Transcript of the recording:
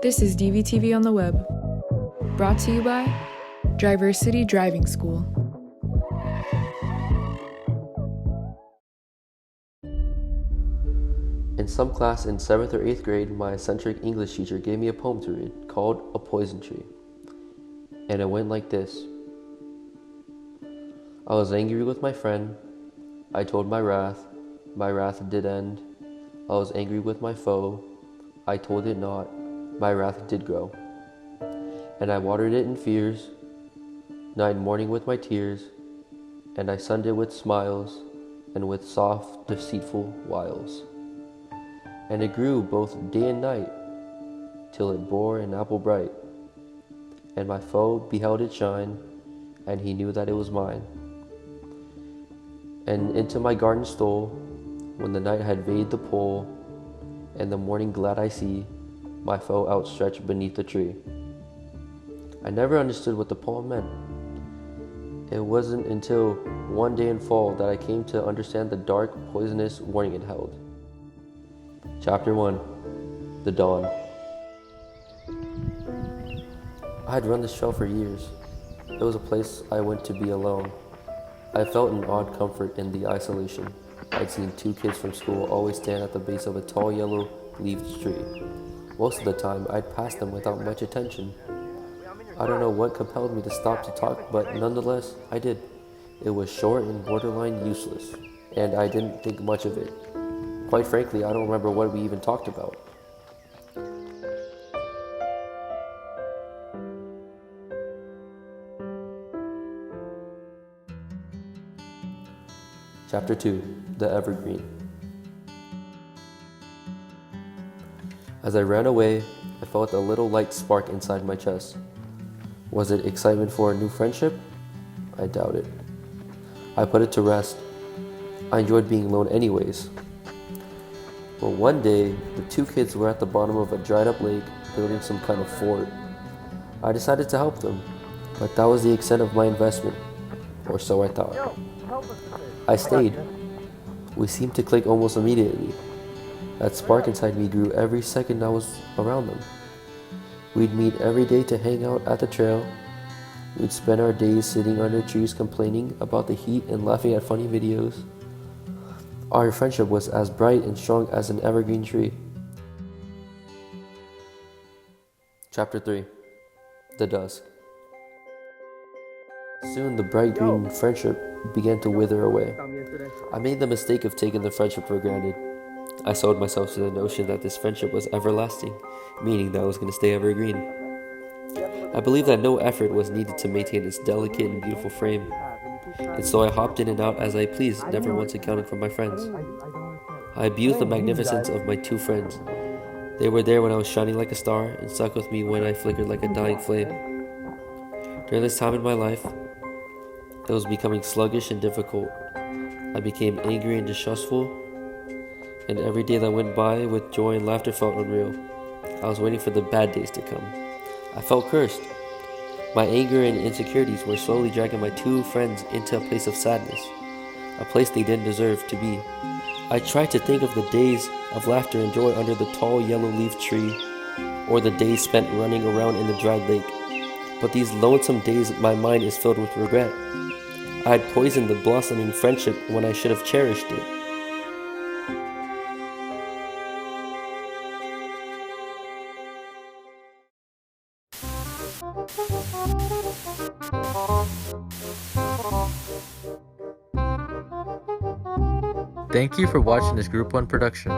This is DVTV on the web, brought to you by Diversity Driving School. In some class in 7th or 8th grade, my eccentric English teacher gave me a poem to read called A Poison Tree. And it went like this. I was angry with my friend. I told my wrath did end. I was angry with my foe. I told it not, my wrath did grow. And I watered it in fears, night and morning with my tears, and I sunned it with smiles, and with soft, deceitful wiles. And it grew both day and night, till it bore an apple bright. And my foe beheld it shine, and he knew that it was mine. And into my garden stole, when the night had veiled the pole, and the morning glad I see my foe outstretched beneath the tree. I never understood what the poem meant. It wasn't until one day in fall that I came to understand the dark, poisonous warning it held. Chapter 1. The Dawn. I had run this trail for years. It was a place I went to be alone. I felt an odd comfort in the isolation. I'd seen two kids from school always stand at the base of a tall yellow-leaved tree. Most of the time, I'd pass them without much attention. I don't know what compelled me to stop to talk, but nonetheless, I did. It was short and borderline useless, and I didn't think much of it. Quite frankly, I don't remember what we even talked about. Chapter 2. The Evergreen. As I ran away, I felt a little light spark inside my chest. Was it excitement for a new friendship? I doubt it. I put it to rest. I enjoyed being alone anyways. But one day, the two kids were at the bottom of a dried up lake building some kind of fort. I decided to help them, but that was the extent of my investment, or so I thought. I stayed. We seemed to click almost immediately. That spark inside me grew every second I was around them. We'd meet every day to hang out at the trail. We'd spend our days sitting under trees complaining about the heat and laughing at funny videos. Our friendship was as bright and strong as an evergreen tree. Chapter 3. The Dusk. Soon the bright green friendship began to wither away. I made the mistake of taking the friendship for granted. I sold myself to the notion that this friendship was everlasting, meaning that I was going to stay evergreen. I believed that no effort was needed to maintain its delicate and beautiful frame, and so I hopped in and out as I pleased, never once accounting for my friends. I abused the magnificence of my two friends. They were there when I was shining like a star, and stuck with me when I flickered like a dying flame. During this time in my life, it was becoming sluggish and difficult. I became angry and distrustful, and every day that went by with joy and laughter felt unreal. I was waiting for the bad days to come. I felt cursed. My anger and insecurities were slowly dragging my two friends into a place of sadness, a place they didn't deserve to be. I tried to think of the days of laughter and joy under the tall yellow-leaf tree, or the days spent running around in the dried lake. But these lonesome days, my mind is filled with regret. I had poisoned the blossoming friendship when I should have cherished it. Thank you for watching this Group 1 production.